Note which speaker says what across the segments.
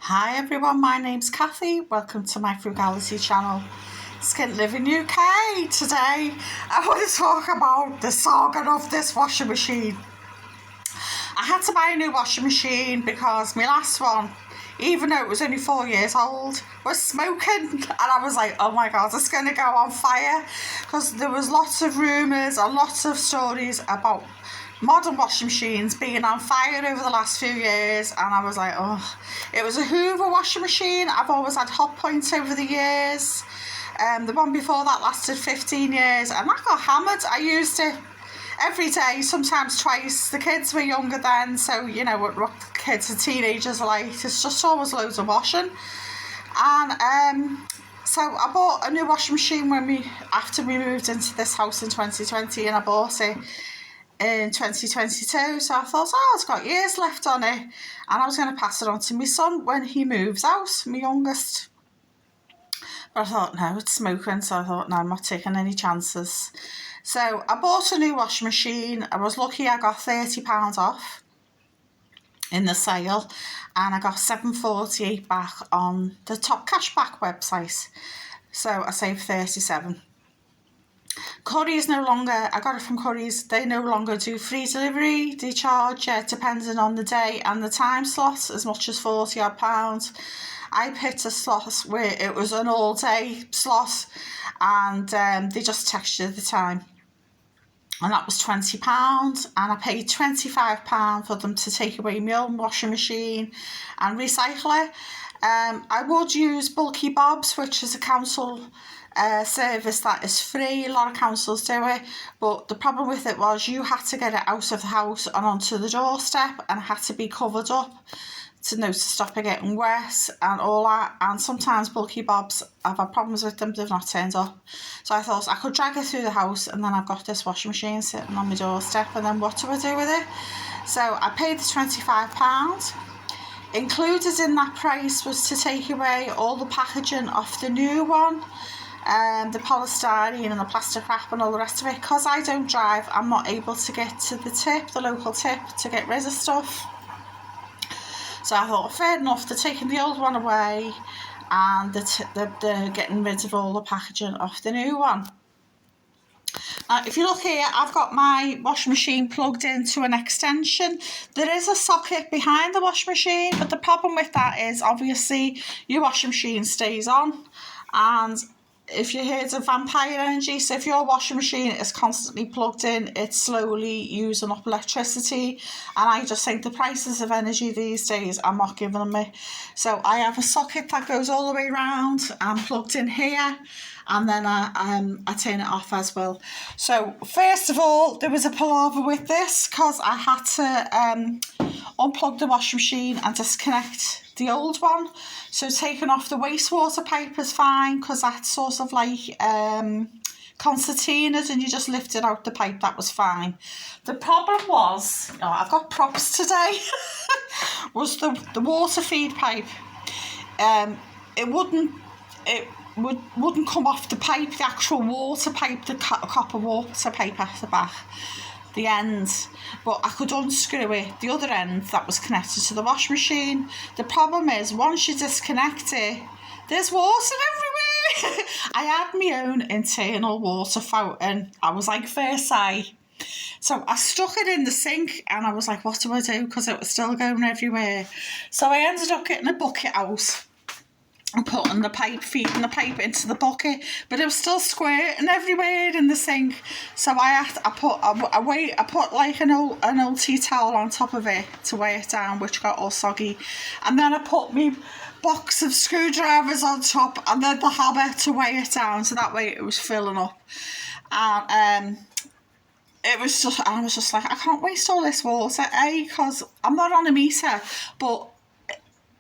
Speaker 1: Hi everyone, my name's Kathy. Welcome to my frugality channel, Skint Living UK. Today I want to talk about the saga of this washing machine. I had to buy a new washing machine because my last one, even though it was only 4 years old, was smoking, and I was like, oh my god, it's going to go on fire, because there was lots of rumours and lots of stories about modern washing machines being on fire over the last few years, and I was like, oh. It was a Hoover washing machine. I've always had hot points over the years. The one before that lasted 15 years, and I got hammered. I used it every day, sometimes twice. The kids were younger then, so you know what kids and teenagers are like. It's just always loads of washing. And so I bought a new washing machine after we moved into this house in 2020, and I bought it in 2022. So I thought, oh, it's got years left on it, and I was going to pass it on to my son when he moves out, my youngest. But I thought, no, it's smoking, so I thought, no, I'm not taking any chances. So I bought a new washing machine. I was lucky I got £30 off in the sale, and I got £7.48 back on the top cashback website. So I saved 37. Curry's no longer, I got it from Curry's, they no longer do free delivery. They charge, depending on the day and the time slot, as much as £40 odd. I picked a slot where it was an all day slot, and they just text you the time, and that was £20, and I paid £25 for them to take away my own washing machine and recycle it. I would use Bulky Bob's, which is a council service that is free. A lot of councils do it, but the problem with it was you had to get it out of the house and onto the doorstep, and it had to be covered up to stop it getting wet and all that. And sometimes Bulky Bob's, I've had problems with them, they've not turned up. So I thought I could drag it through the house, and then I've got this washing machine sitting on my doorstep, and then what do I do with it? So I paid the £25. Included in that price was to take away all the packaging off the new one, the polystyrene and the plastic wrap and all the rest of it. Because I don't drive, I'm not able to get to the local tip, to get rid of stuff. So I thought, fair enough, they're taking the old one away, and they're getting rid of all the packaging off the new one. Now, if you look here, I've got my washing machine plugged into an extension. There is a socket behind the washing machine, but the problem with that is, obviously, your washing machine stays on, and if you heard of vampire energy, so if your washing machine is constantly plugged in, it's slowly using up electricity, and I just think the prices of energy these days, I'm not giving them it. So I have a socket that goes all the way around, I'm plugged in here, and then I turn it off as well. So first of all, there was a palaver with this, because I had to unplug the washing machine and disconnect the old one. So taking off the wastewater pipe is fine, because that's sort of like concertinas, and you just lifted out the pipe. That was fine. The problem was, I've got props today, was the water feed pipe. It wouldn't come off the pipe, the actual water pipe, the copper water pipe at the back, the end, but I could unscrew it, the other end that was connected to the washing machine. The problem is, once you disconnect it, there's water everywhere. I had my own internal water fountain. I was like Versailles. So I stuck it in the sink, and I was like, what do I do? Because it was still going everywhere. So I ended up getting a bucket out and putting feeding the pipe into the bucket, but it was still squirting everywhere in the sink. So I put like an old tea towel on top of it to weigh it down, which got all soggy, and then I put me box of screwdrivers on top, and then the hammer to weigh it down, so that way it was filling up. And I was just like, I can't waste all this water, because I'm not on a meter, but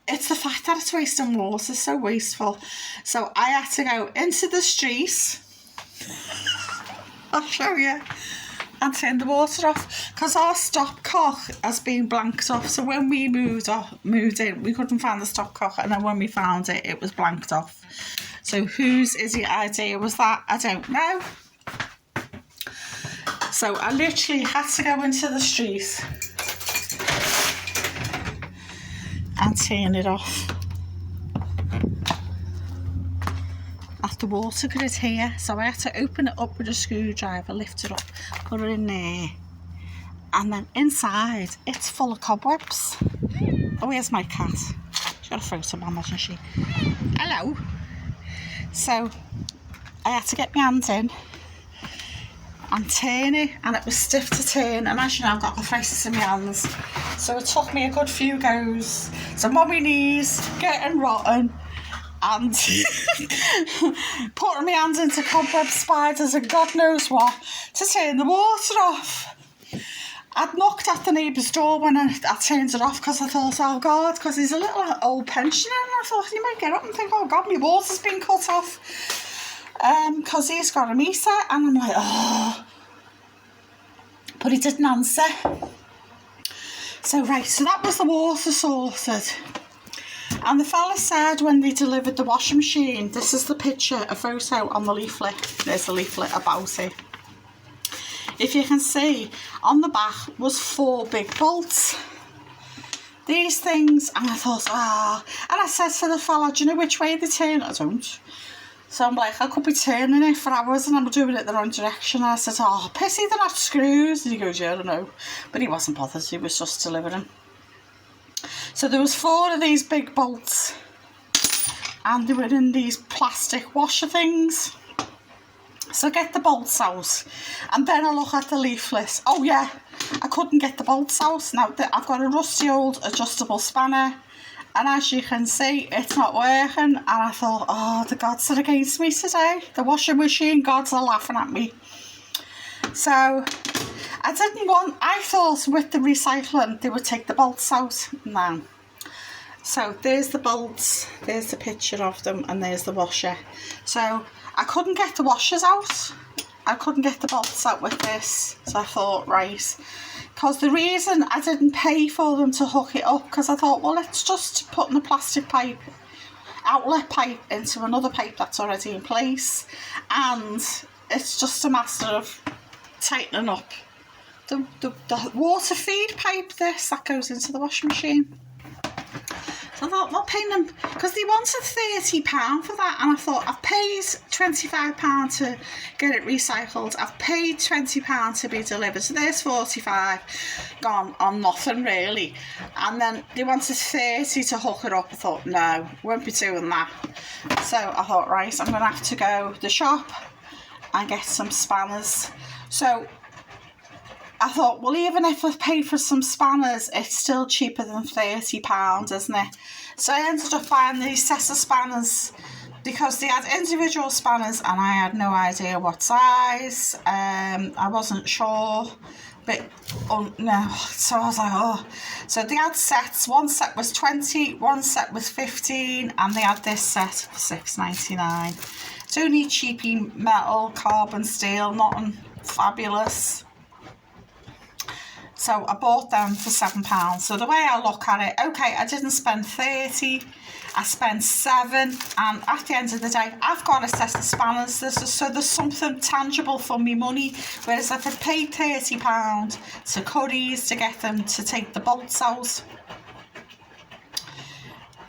Speaker 1: it's the fact that it's wasting water, so wasteful. So I had to go into the street, I'll show you, and turn the water off, because our stopcock has been blanked off. So when we moved in, we couldn't find the stopcock, and then when we found it, it was blanked off. So whose idea was that? I don't know. So I literally had to go into the street and turn it off. the water grid here, so I had to open it up with a screwdriver, lift it up, put it in there, and then inside it's full of cobwebs. Oh, here's my cat. She's got a photo bomb, hasn't she? Hello. So I had to get my hands in and turn it, and it was stiff to turn, and as you know, I've got arthritis in my hands, so it took me a good few goes. So I'm on my knees, getting rotten, and putting my hands into cobweb spiders and God knows what to turn the water off. I'd knocked at the neighbour's door when I turned it off, because I thought, oh God, because he's a little old pensioner, and I thought he might get up and think, oh God, my water's been cut off, because he's got a meter, and I'm like, oh, but he didn't answer. So right, so that was the water sorted. And the fella said when they delivered the washing machine, this is the picture, a photo on the leaflet, there's a leaflet about it. If you can see, on the back was 4 big bolts. These things, and I thought, and I said to the fella, do you know which way they turn? I don't. So I'm like, I could be turning it for hours and I'm doing it the wrong direction. And I said, oh, pissy, they're not screws. And he goes, yeah, I don't know. But he wasn't bothered, he was just delivering. So there was 4 of these big bolts, and they were in these plastic washer things. So I get the bolts out, and then I look at the leaflet. Oh yeah, I couldn't get the bolts out. Now I've got a rusty old adjustable spanner, and as you can see, it's not working. And I thought, oh, the gods are against me today. The washing machine gods are laughing at me. So I thought with the recycling they would take the bolts out. No. So there's the bolts, there's the picture of them, and there's the washer. So I couldn't get the washers out. I couldn't get the bolts out with this. So I thought, right, because the reason I didn't pay for them to hook it up, because I thought, well, let's just put in a plastic pipe, outlet pipe, into another pipe that's already in place, and it's just a matter of tightening up the water feed pipe, that goes into the washing machine. So I thought, I'm not paying them, because they wanted £30 for that, and I thought, I've paid £25 to get it recycled, I've paid £20 to be delivered, so there's £45 gone on nothing really. And then they wanted £30 to hook it up. I thought, no, won't be doing that. So I thought, right, I'm going to have to go to the shop and get some spanners. So I thought, well, even if I pay for some spanners, it's still cheaper than £30, isn't it? So I ended up buying these sets of spanners, because they had individual spanners and I had no idea what size. I wasn't sure, but no. So I was like, oh. So they had sets. One set was 20, one set was 15, and they had this set for £6.99. It's only cheapy metal, carbon steel, nothing fabulous. So I bought them for £7. So the way I look at it, okay, I didn't spend 30, I spent 7, and at the end of the day, I've got a set of spanners. So there's something tangible for me money. Whereas if I paid £30 to Curry's to get them to take the bolts out,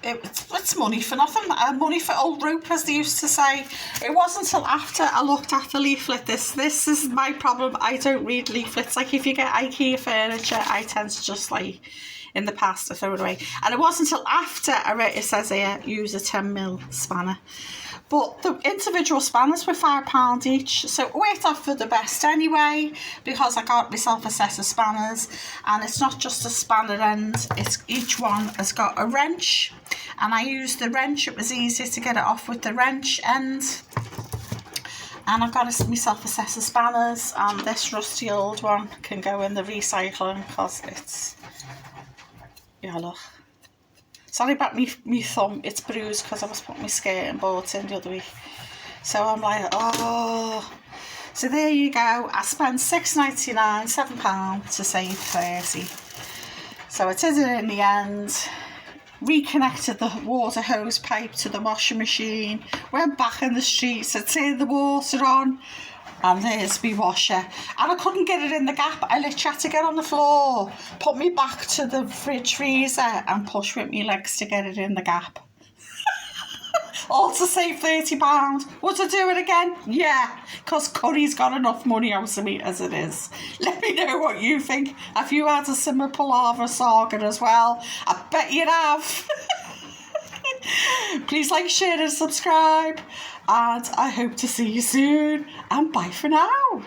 Speaker 1: it's money for nothing, money for old rope, as they used to say. It wasn't until after I looked at the leaflet, this is my problem, I don't read leaflets. Like if you get IKEA furniture, I tend to just, like, in the past I throw it away. And it wasn't until after I read it says here, use a 10mm spanner. But the individual spanners were £5 each, so it worked out for the best anyway, because I got myself a set of spanners, and it's not just a spanner end, it's each one has got a wrench, and I used the wrench. It was easy to get it off with the wrench end. And I've got myself a set of spanners, and this rusty old one can go in the recycling, because it's, yeah, look. Sorry about me thumb, it's bruised because I was putting my skating boards in the other week. So I'm like, oh. So there you go. I spent £6.99, £7 to save 30. So I did it in the end. Reconnected the water hose pipe to the washing machine. Went back in the streets and turned the water on. And there's my washer. And I couldn't get it in the gap. I literally had to get on the floor, put me back to the fridge freezer and push with my legs to get it in the gap. all to save £30. Would I do it again? Yeah, because Curry's got enough money out of me as it is. Let me know what you think. Have you had a similar palaver saga as well? I bet you have. Please like, share and subscribe, and I hope to see you soon, and bye for now.